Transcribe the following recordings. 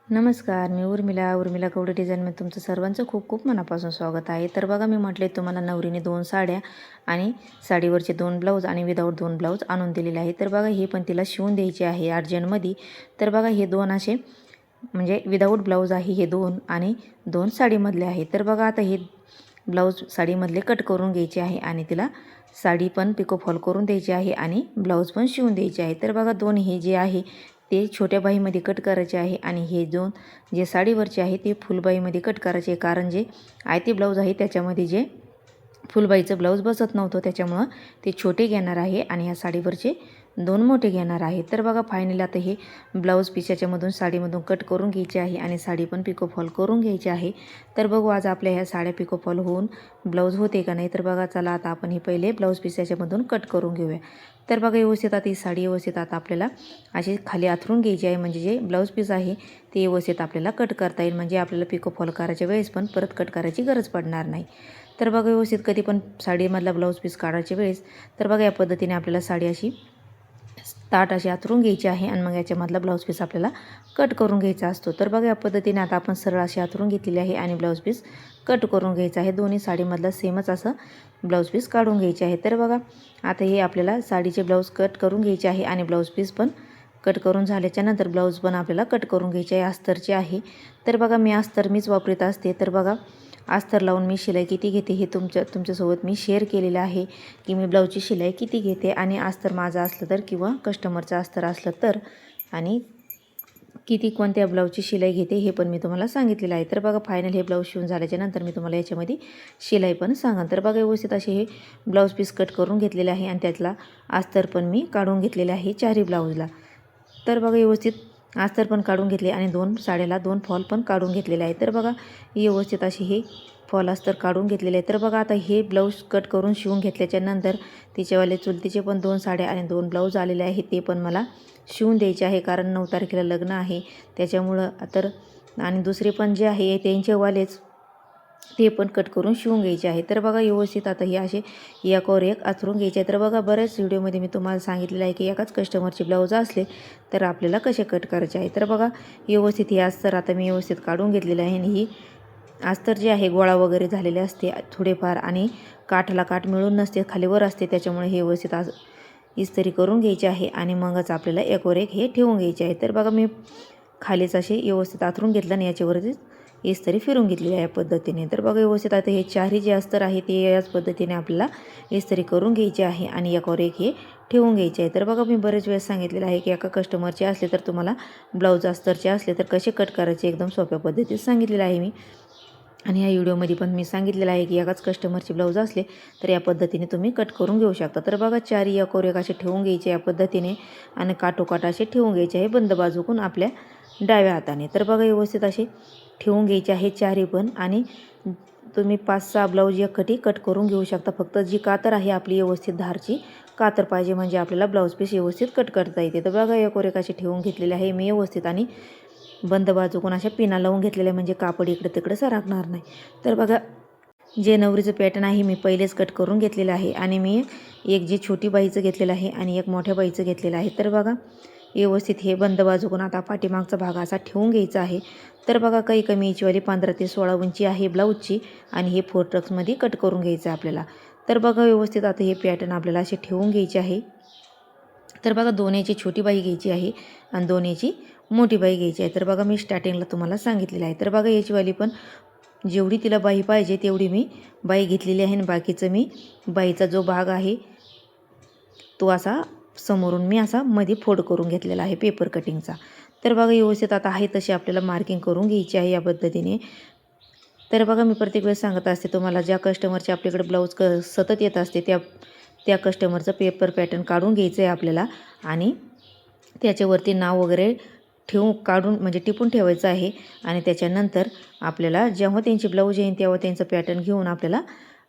नमस्कार, मी उर्मिला कवडे डिझाईनमध्ये तुमचं सर्वांचं खूप खूप मनापासून स्वागत आहे. तर बघा, मी म्हटले तुम्हाला नवरीने 2 साड्या आणि साडीवरचे 2 ब्लाऊज आणि विदाऊट 2 ब्लाऊज आणून दिलेले आहे. तर बघा, हे पण तिला शिवून द्यायचे आहे अर्जंटमध्ये. तर बघा, हे 2 असे म्हणजे विदाऊट ब्लाऊज आहे हे 2 आणि 2 साडीमधले आहे. तर बघा, आता हे ब्लाऊज साडीमधले कट करून घ्यायचे आहे आणि तिला साडी पण पिको फॉल करून द्यायची आहे आणि ब्लाऊज पण शिवून द्यायचे आहे. तर बघा, 2 हे जे आहे ते छोट्या बाहीमध्ये कट करायचे आहे आणि हे 2 जे साडीवरचे आहे ते फुलबाईमध्ये कट करायचे आहे. कारण जे आयती ब्लाऊज आहे त्याच्यामध्ये जे फुलबाईचं ब्लाऊज बसत नव्हतं, त्याच्यामुळं ते छोटे घेणार आहे आणि ह्या साडीवरचे 2 मोठे घेणार आहे. तर बघा, फायनली आता हे ब्लाऊज पीस याच्यामधून साडीमधून कट करून घ्यायचे आहे आणि साडी पण पिको फॉल करून घ्यायची आहे. तर बघू आज आपल्या ह्या साड्या पिको फॉल होऊन ब्लाऊज होते का नाही. तर बघा, चला आता आपण हे पहिले ब्लाऊज पीस याच्यामधून कट करून घेऊया. तर बघा, व्यवस्थित आता ही साडी व्यवस्थित आता आपल्याला अशी खाली आथरून घ्यायची आहे, म्हणजे जे ब्लाऊज पीस आहे ते व्यवस्थित आपल्याला कट करता येईल, म्हणजे आपल्याला पिको फॉल करायच्या वेळेस पण परत कट करायची गरज पडणार नाही. तर बघा, व्यवस्थित कधी पण साडीमधला ब्लाऊज पीस काढायच्या वेळेस तर बघा, या पद्धतीने आपल्याला साडी अशी ताट अशी आथरून घ्यायची आहे आणि मग याच्यामधला ब्लाऊज पीस आपल्याला कट करून घ्यायचा असतो. तर बघा, या पद्धतीने आता आपण सरळ अशी आथरून घेतलेली आहे आणि ब्लाऊज पीस कट करून घ्यायचा आहे. दोन्ही साडीमधला सेमच असं ब्लाऊज पीस काढून घ्यायचे आहे. तर बघा, आता हे आपल्याला साडीचे ब्लाऊज कट करून घ्यायचे आहे आणि ब्लाऊज पीस पण कट करून झाल्याच्या नंतर ब्लाऊज पण आपल्याला कट करून घ्यायचे आहे. अस्तरचे आहे. तर बघा, मी अस्तर मीच वापरत असते. तर बघा, अस्तर लावून मी शिलाई किती घेते हे तुमच्यासोबत मी शेअर केलेलं आहे की मी ब्लाऊजची शिलाई किती घेते आणि अस्तर माझं असलं तर किंवा कस्टमरचं अस्तर असलं तर आणि किती कोणत्या ब्लाऊजची शिलाई घेते हे पण मी तुम्हाला सांगितलेलं आहे. तर बघा, फायनल हे ब्लाऊज शिवून झाल्याच्या नंतर मी तुम्हाला याच्यामध्ये शिलाई पण सांगा. तर बघा, व्यवस्थित असे हे ब्लाऊज पीस कट करून घेतलेले आहे आणि त्यातला अस्तर पण मी काढून घेतलेले आहे चारही ब्लाऊजला. तर बघा, व्यवस्थित अस्तर पण काढून घेतले आणि 2 साड्याला 2 फॉल पण काढून घेतलेले आहे. तर बघा, व्यवस्थित असे हे फॉल अस्तर काढून घेतलेले आहे. तर बघा, आता हे ब्लाऊज कट करून शिवून घेतल्याच्या नंतर तिच्यावाले चुलतीचे पण 2 साड्या आणि 2 ब्लाऊज आलेले आहे ते पण मला शिवून द्यायचे आहे, कारण 9 तारखेला लग्न आहे त्याच्यामुळं. तर आणि दुसरे पण जे आहे त्यांचेवालेच ते पण कट करून शिवून घ्यायचे आहे. तर बघा, व्यवस्थित आता हे असे एकावर एक आथरून घ्यायचे आहे. तर बघा, बऱ्याच व्हिडिओमध्ये मी तुम्हाला सांगितलेलं आहे की एकाच कस्टमरचे ब्लाऊज असले तर आपल्याला कसे कट करायचे आहे. तर बघा, व्यवस्थित हे अस्तर आता मी व्यवस्थित काढून घेतलेलं आहे आणि ही अस्तर जे आहे गोळा वगैरे झालेले असते थोडेफार आणि काठाला काठ मिळून नसते, खालीवर असते, त्याच्यामुळे हे व्यवस्थित इस्त्री करून घ्यायचे आहे आणि मगच आपल्याला एकवर एक हे ठेवून घ्यायचे आहे. तर बघा, मी खालीच असे व्यवस्थित आथरून घेतलं आणि याच्यावरतीच इस्त्री फिरून घेतलेली आहे या पद्धतीने. तर बघा, व्यवस्थित आता हे चारही जे अस्तर आहे ते याच पद्धतीने आपल्याला इस्त्री करून घ्यायचे आहे आणि एकावर एक हे ठेवून घ्यायचे आहे. तर बघा, मी बरेच वेळेस सांगितलेलं आहे की एका कस्टमरचे असले तर तुम्हाला ब्लाऊज अस्तरचे असले तर कसे कट करायचे एकदम सोप्या पद्धतीत सांगितलेलं आहे मी. आणि या व्हिडिओमध्ये पण मी सांगितलेलं आहे की एकाच कस्टमरचे ब्लाऊज असले तर या पद्धतीने तुम्ही कट करून घेऊ शकता. तर बघा, चारही एकावर एक असे ठेवून घ्यायचे या पद्धतीने आणि काठोकाठ असे ठेवून घ्यायचे आहे बंद बाजूकून आपल्या डाव्या हाताने. तर बघा, व्यवस्थित असे ठेवून घ्यायचे आहे चारही पण आणि तुम्ही 5-6 ब्लाऊज एकखटी कट करून घेऊ शकता. फक्त जी कातर आहे आपली व्यवस्थित धारची कातर पाहिजे, म्हणजे आपल्याला ब्लाऊज पीस व्यवस्थित कट करता येते. तर बघा, एकावर एक असे ठेवून घेतलेले आहे मी व्यवस्थित आणि बंद बाजूकून अशा पिना लावून घेतलेल्या, म्हणजे कापड इकडे तिकडे सरकणार नाही. तर बघा, जे नवरीचं पॅटर्न आहे मी पहिलेच कट करून घेतलेलं आहे आणि मी एक जे छोटी बाईचं घेतलेलं आहे आणि एक मोठ्या बाईचं घेतलेलं आहे. तर बघा, व्यवस्थित हे बंद बाजूकून आता पाठीमागचा भाग असा ठेवून घ्यायचा आहे. तर बघा, काही कमी इंचवाली 15 ते 16 इंची आहे ब्लाऊजची आणि हे 4 टक्समध्ये कट करून घ्यायचं आहे आपल्याला. तर बघा, व्यवस्थित आता हे पॅटर्न आपल्याला असे ठेवून घ्यायचे आहे. तर बघा, 2 याची छोटी बाई घ्यायची आहे आणि 2 याची मोठी बाई घ्यायची आहे. तर बघा, मी स्टार्टिंगला तुम्हाला सांगितलेलं आहे. तर बघा, याचीवाली पण जेवढी तिला बाई पाहिजे तेवढी मी बाई घेतलेली आहे आणि बाकीचं मी बाईचा जो भाग आहे तो असा समोरून मी असा मध्ये फोल्ड करून घेतलेला आहे पेपर कटिंगचा. तर बघा, व्यवस्थित आता आहे तशी आपल्याला मार्किंग करून घ्यायची आहे या पद्धतीने. तर बघा, मी प्रत्येक वेळेस सांगत असते तुम्हाला, ज्या कस्टमरचे आपल्याकडे ब्लाऊज सतत येत असते त्या कस्टमरचं पेपर पॅटर्न काढून घ्यायचं आहे आपल्याला आणि त्याच्यावरती नाव वगैरे काढून म्हणजे टिपून ठेवायचं आहे आणि त्याच्यानंतर आपल्याला जेव्हा त्यांची ब्लाऊज येईल तेव्हा त्यांचं पॅटर्न घेऊन आपल्याला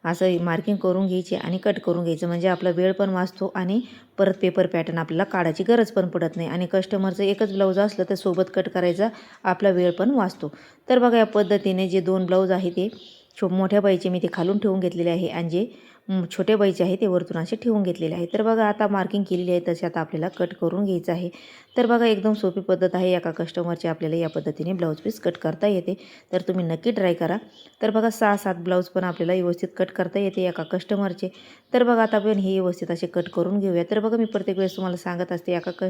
असं मार्किंग करून घ्यायची आणि कट करून घ्यायचं, म्हणजे आपला वेळ पण वाचतो आणि परत पेपर पॅटर्न आपल्याला काढायची गरज पण पडत नाही आणि कस्टमरचं एकच ब्लाऊज असलं तर सोबत कट करायचा आपला वेळ पण वाचतो. तर बघा, या पद्धतीने जे 2 ब्लाऊज आहे ते मोठ्या बाईचे मी ते खालून ठेवून घेतलेले आहे आणि जे छोटे बाई जे आहे ते वरतून असे ठेवून घेतलेले आहे. तर बघा आता मार्किंग केलेली आहे तसे आता आपल्याला कट करून घ्यायचं आहे. तर बघा एकदम सोपी पद्धत आहे. एका कस्टमरची आपल्याला या पद्धतीने ब्लाऊज पीस कट करता येते. तर तुम्ही नक्की ट्राय करा. तर बघा 6-7 ब्लाऊज पण आपल्याला व्यवस्थित कट करता येते एका कस्टमरचे. तर बघा आता आपण हे व्यवस्थित असे कट करून घेऊया. तर बघा मी प्रत्येक वेळेस तुम्हाला सांगत असते एका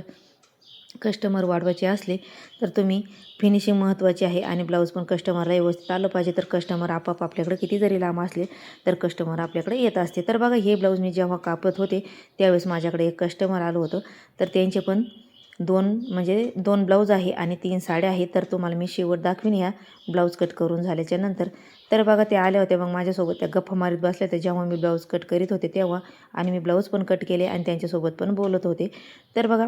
कस्टमर वाढवायचे असले तर तुम्ही फिनिशिंग महत्त्वाची आहे आणि ब्लाऊज पण कस्टमरला व्यवस्थित आलं पाहिजे. तर कस्टमर आपोआप आपल्याकडे किती जरी लांब असले तर कस्टमर आपल्याकडे येत असते. तर बघा हे ब्लाऊज मी जेव्हा कापत होते त्यावेळेस माझ्याकडे एक कस्टमर आलं होतं. तर त्यांचे पण 2 ब्लाऊज आहे आणि 3 साड्या आहेत. तर तुम्हाला मी शेवट दाखवीन या ब्लाऊज कट करून झाल्याच्या नंतर. तर बघा ते आले होते, मग माझ्यासोबत त्या गप्पा मारीत बसल्या होत्या जेव्हा मी ब्लाऊज कट करीत होते तेव्हा, आणि मी ब्लाऊज पण कट केले आणि त्यांच्यासोबत पण बोलत होते. तर बघा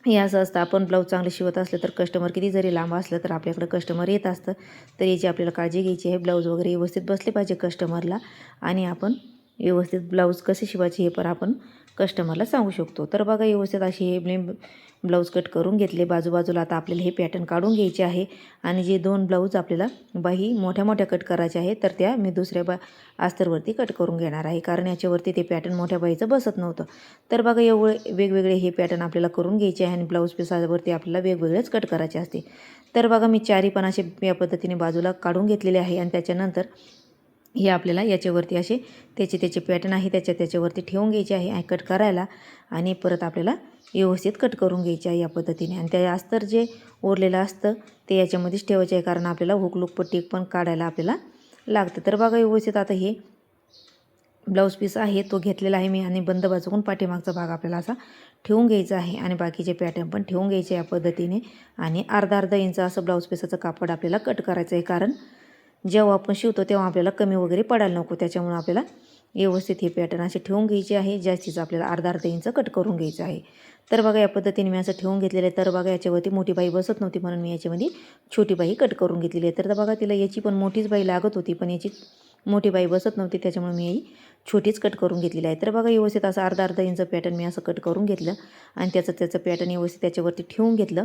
हे असं असतं, आपण ब्लाऊज चांगले शिवत असलं तर कस्टमर किती जरी लांब असलं तर आपल्याकडे कस्टमर येत असतं. तर याची आपल्याला काळजी घ्यायची आहे. ब्लाऊज वगैरे व्यवस्थित बसले पाहिजे कस्टमरला, आणि आपण व्यवस्थित ब्लाऊज कसे शिवायचे हे पण आपण कस्टमरला सांगू शकतो. तर बघा व्यवस्थित असे हे ब्लाऊज कट करून घेतले बाजूबाजूला. आता आपल्याला हे पॅटर्न काढून घ्यायचे आहे आणि जे 2 ब्लाऊज आपल्याला बाही मोठ्या मोठ्या कट करायच्या आहे तर त्या मी दुसऱ्या अस्तरवरती कट करून घेणार आहे, कारण याच्यावरती ते पॅटर्न मोठ्या बाईचं बसत नव्हतं. तर बघा एवढे वेगवेगळे हे पॅटर्न आपल्याला करून घ्यायचे आहे आणि ब्लाऊज पिसावरती आपल्याला वेगवेगळेच कट करायचे असते. तर बघा मी चारी पण असे या पद्धतीने बाजूला काढून घेतलेले आहे आणि त्याच्यानंतर हे आपल्याला याच्यावरती असे त्याचे पॅटर्न आहे त्याच्यावरती ठेवून घ्यायचे आहे आणि कट करायला, आणि परत आपल्याला व्यवस्थित कट करून घ्यायचे आहे या पद्धतीने. आणि त्या अस्तर जे उरलेलं असतं ते याच्यामध्येच ठेवायचे आहे, कारण आपल्याला हुक पट्टी पण काढायला आपल्याला लागतं. तर बघा व्यवस्थित आता हे ब्लाऊज पीस आहे तो घेतलेला आहे मी, आणि बंद बाजूकडून पाठीमागचा भाग आपल्याला असा ठेवून घ्यायचा आहे आणि बाकीचे पॅटर्न पण ठेवून घ्यायचे या पद्धतीने. आणि अर्धा इंच असं ब्लाऊज पीसाचं कापड आपल्याला कट करायचं आहे, कारण जेव्हा आपण शिवतो तेव्हा आपल्याला कमी वगैरे पडायला नको. त्याच्यामुळे आपल्याला व्यवस्थित हे पॅटर्न असे ठेवून घ्यायचे आहे. जास्तीचं आपल्याला अर्धा इंच कट करून घ्यायचं आहे. तर बघा या पद्धतीने मी असं ठेवून घेतलेलं आहे. तर बघा याच्यावरती मोठी बाई बसत नव्हती म्हणून मी याच्यामध्ये छोटी बाई कट करून घेतलेली आहे. तर बघा तिला याची पण मोठीच बाई लागत होती, पण याची मोठी बाई बसत नव्हती, त्याच्यामुळे मी ही छोटीच कट करून घेतलेली आहे. तर बघा व्यवस्थित असं अर्धा इंच पॅटर्न मी असं कट करून घेतलं आणि त्याचं पॅटर्न व्यवस्थित त्याच्यावरती ठेवून घेतलं.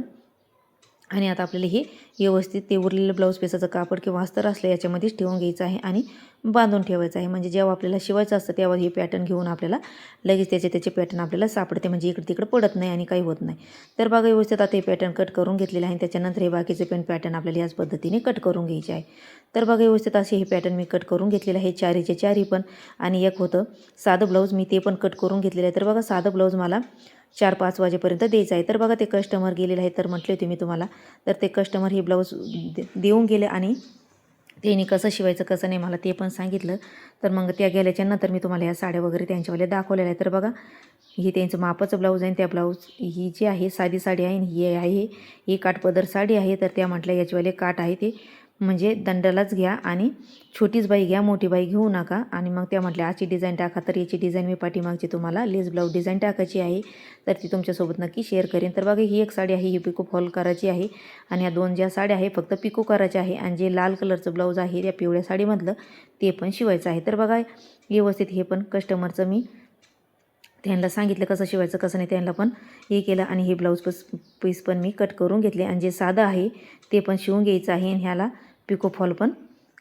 आणि आता आपल्याला हे व्यवस्थित ते उरलेलं ब्लाऊज पीसाचं कापड किंवा अस्तर असलं याच्यामध्येच ठेवून घ्यायचं आहे आणि बांधून ठेवायचं आहे. म्हणजे जेव्हा आपल्याला शिवायचं असतं तेव्हा हे पॅटर्न घेऊन आपल्याला लगेच त्याचे पॅटर्न आपल्याला सापडते, म्हणजे इकडे तिकडे पडत नाही आणि काही होत नाही. तर बघा व्यवस्थित आता हे पॅटर्न कट करून घेतलेले आहे. त्याच्यानंतर हे बाकीचे पण पॅटर्न आपल्याला याच पद्धतीने कट करून घ्यायचे आहे. तर बघा व्यवस्थित असे हे पॅटर्न मी कट करून घेतलेलं आहे, चारीचे चारी पण. आणि एक होतं साधं ब्लाऊज, मी ते पण कट करून घेतलेलं आहे. तर बघा साधं ब्लाऊज मला 4-5 वाजेपर्यंत द्यायचं आहे. तर बघा ते कस्टमर गेलेले आहे, तर म्हटले होते मी तुम्हाला. तर ते कस्टमर हे ब्लाऊज देऊन गेले आणि त्यांनी कसं शिवायचं कसं नाही मला ते पण सांगितलं. तर मग त्या गेल्याच्या नंतर मी तुम्हाला ह्या साड्या वगैरे त्यांच्यावाल्या दाखवलेल्या आहे. तर बघा ही त्यांचं मापाचं ब्लाऊज आहे. त्या ब्लाऊज ही जी आहे साधी साडी आहे, ही आहे ही काठपदर साडी आहे. तर त्या म्हटल्या याचेवाले काठ आहे ते म्हणजे दंडालाच घ्या आणि छोटीच बाई घ्या, मोठी बाई घेऊ नका. आणि मग त्या म्हटल्या अशी डिझाईन टाका. तर याची डिझाईन मी पाठीमागची तुम्हाला लेस ब्लाऊज डिझाईन टाकायची आहे, तर ती तुमच्यासोबत नक्की शेअर करेन. तर बघा ही एक साडी आहे, ही पिको फॉल करायची आहे आणि ह्या 2 ज्या साड्या आहे फक्त पिको करायच्या आहे. आणि जे लाल कलरचं ब्लाऊज आहे त्या पिवळ्या साडीमधलं ते पण शिवायचं आहे. तर बघा व्यवस्थित हे पण कस्टमरचं मी त्यांना सांगितलं कसं शिवायचं कसं नाही, त्यांना पण हे केलं. आणि हे ब्लाऊज पीस पण मी कट करून घेतले आणि जे साधं आहे ते पण शिवून घ्यायचं आहे आणि ह्याला पिको फॉल पण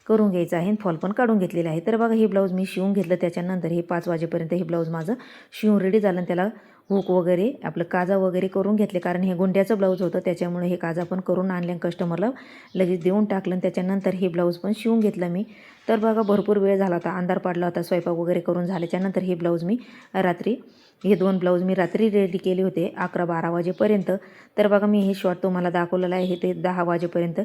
करून घ्यायचं आहे आणि फॉल पण काढून घेतलेलं आहे. तर बघा हे ब्लाऊज मी शिवून घेतलं. त्याच्यानंतर हे 5 वाजेपर्यंत हे ब्लाऊज माझं शिवून रेडी झालं आणि त्याला हुक वगैरे आपलं काजा वगैरे करून घेतले, कारण हे गोंड्याचं ब्लाऊज होतं त्याच्यामुळे हे काजा पण करून आणले, कस्टमरला लगेच देऊन टाकलं. त्याच्यानंतर हे ब्लाऊज पण शिवून घेतलं मी. तर बघा भरपूर वेळ झाला होता, अंधार पडला होता. स्वयंपाक वगैरे करून झाल्याच्यानंतर हे ब्लाऊज मी रात्री हे 2 ब्लाऊज मी रात्री रेडी केले होते 11-12 वाजेपर्यंत. तर बघा मी हे शॉर्ट तुम्हाला दाखवलेलं आहे, ते 10 वाजेपर्यंत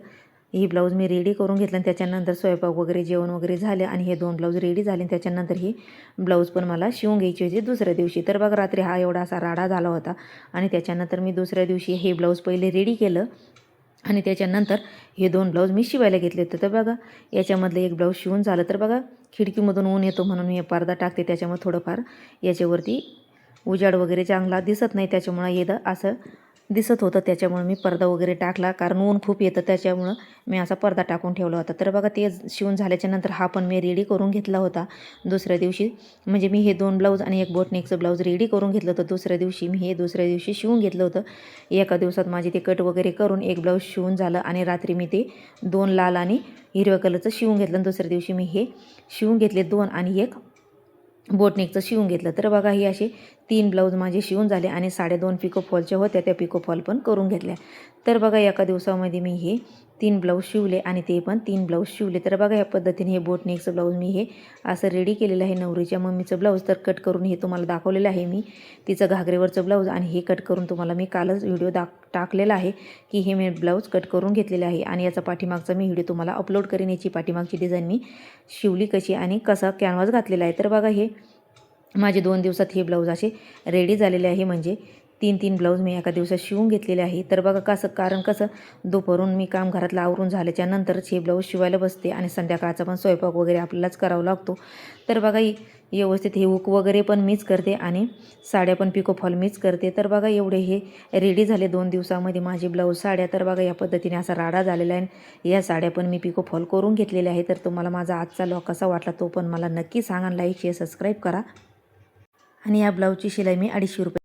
ही ब्लाऊज मी रेडी करून घेतलं. आणि त्याच्यानंतर स्वयंपाक वगैरे जेवण वगैरे झालं आणि हे 2 ब्लाऊज रेडी झाले. त्याच्यानंतर ही ब्लाऊज पण मला शिवून घ्यायची होती दुसऱ्या दिवशी. तर बघा रात्री हा एवढा असा राडा झाला होता आणि त्याच्यानंतर मी दुसऱ्या दिवशी हे ब्लाऊज पहिले रेडी केलं आणि त्याच्यानंतर हे 2 ब्लाऊज मी शिवायला घेतले होते. तर बघा याच्यामधलं एक ब्लाऊज शिवून झालं. तर बघा खिडकीमधून ऊन येतो म्हणून मी पडदा टाकते, त्याच्यामुळे थोडंफार याच्यावरती उजाड वगैरे चांगला दिसत नाही, त्याच्यामुळं येतं असं दिसत होतं, त्याच्यामुळे मी पडदा वगैरे टाकला, कारण ऊन खूप येतं त्याच्यामुळं मी असा पडदा टाकून ठेवला होता. तर बघा ते शिवून झाल्याच्यानंतर हा पण मी रेडी करून घेतला होता दुसऱ्या दिवशी. म्हणजे मी हे 2 ब्लाऊज आणि एक बोटनेकचं ब्लाऊज रेडी करून घेतलं होतं दुसऱ्या दिवशी. मी हे दुसऱ्या दिवशी शिवून घेतलं होतं. एका दिवसात माझे ते कट वगैरे करून एक ब्लाऊज शिवून झालं आणि रात्री मी ते 2 लाल आणि हिरव्या कलरचं शिवून घेतलं. दुसऱ्या दिवशी मी हे शिवून घेतले 2 आणि एक बोटनेकचं शिवून घेतलं. तर बघा ही असे 3 ब्लाऊज माझे शिवून झाले आणि 2.5 पिको फॉलच्या होत्या, त्या पिको फॉल पण करून घेतल्या. तर बघा एका दिवसामध्ये मी हे 3 ब्लाऊज शिवले आणि ते पण 3 ब्लाऊज शिवले. तर बघा या पद्धतीने हे बोटनेकचं ब्लाऊज मी हे असं रेडी केलेलं आहे. नवरीच्या मम्मीचं ब्लाऊज तर कट करून हे तुम्हाला दाखवलेलं आहे मी. तिचं घागरेवरचं ब्लाऊज आणि हे कट करून तुम्हाला मी कालच व्हिडिओ टाकलेला आहे की हे मी ब्लाऊज कट करून घेतलेले आहे आणि याचा पाठीमागचा मी व्हिडिओ तुम्हाला अपलोड करेन. याची पाठीमागची डिझाईन मी शिवली कशी आणि कसा कॅनव्हास घातलेला आहे. तर बघा हे माझे 2 दिवसात हे ब्लाऊज असे रेडी झालेले आहे. म्हणजे 3 ब्लाऊज मी एका दिवसात शिवून घेतलेले आहे. तर बघा कारण कसं दुपारून मी काम घरातलं आवरून झाल्याच्या नंतरच हे ब्लाऊज शिवायला बसते आणि संध्याकाळचा पण स्वयंपाक वगैरे आपल्यालाच करावा लागतो. तर बघा व्यवस्थित हे हुक वगैरे पण मीच करते आणि साड्या पण पिको फॉल मीच करते. तर बघा एवढे हे रेडी झाले 2 दिवसामध्ये माझे ब्लाऊज साड्या. तर बघा या पद्धतीने असा राडा झालेला आहे. या साड्या पण मी पिको फॉल करून घेतलेल्या आहे. तर तुम्हाला माझा आजचा व्लॉग कसा वाटला तो पण मला नक्की सांगा. लाईक शेअर सबस्क्राईब करा आणि या ब्लाऊजची शिलाई मी 250 रुपये